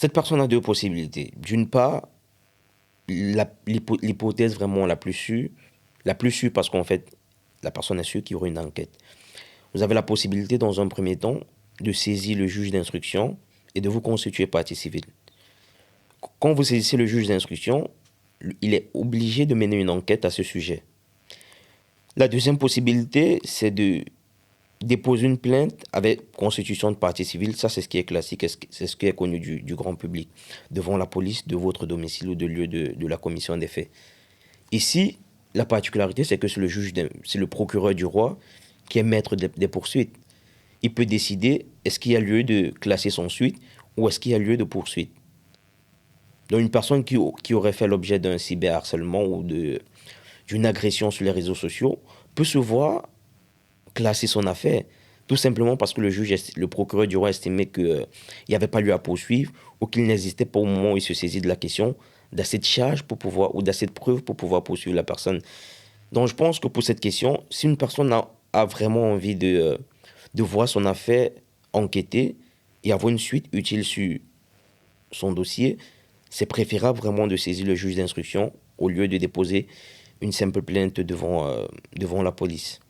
Cette personne a deux possibilités. D'une part, l'hypothèse vraiment la plus sûre parce qu'en fait, la personne est sûre qu'il y aura une enquête. Vous avez la possibilité, dans un premier temps, de saisir le juge d'instruction et de vous constituer partie civile. Quand vous saisissez le juge d'instruction, il est obligé de mener une enquête à ce sujet. La deuxième possibilité, c'est de déposer une plainte avec constitution de partie civile. Ça, c'est ce qui est classique, c'est ce qui est connu du grand public, devant la police de votre domicile ou de lieu de la commission des faits. Ici, la particularité, c'est que c'est le procureur du roi qui est maître des poursuites. Il peut décider est-ce qu'il y a lieu de classer sans suite ou est-ce qu'il y a lieu de poursuite. Donc une personne qui aurait fait l'objet d'un cyberharcèlement ou d'une agression sur les réseaux sociaux peut se voir classer son affaire, tout simplement parce que le procureur du roi estimait qu'il n'y avait pas lieu à poursuivre ou qu'il n'existait pas au moment où il se saisit de la question d'assez de charges pour pouvoir, ou d'assez de preuves pour pouvoir poursuivre la personne. Donc je pense que pour cette question, si une personne a vraiment envie de voir son affaire enquêtée et avoir une suite utile sur son dossier, c'est préférable vraiment de saisir le juge d'instruction au lieu de déposer une simple plainte devant la police.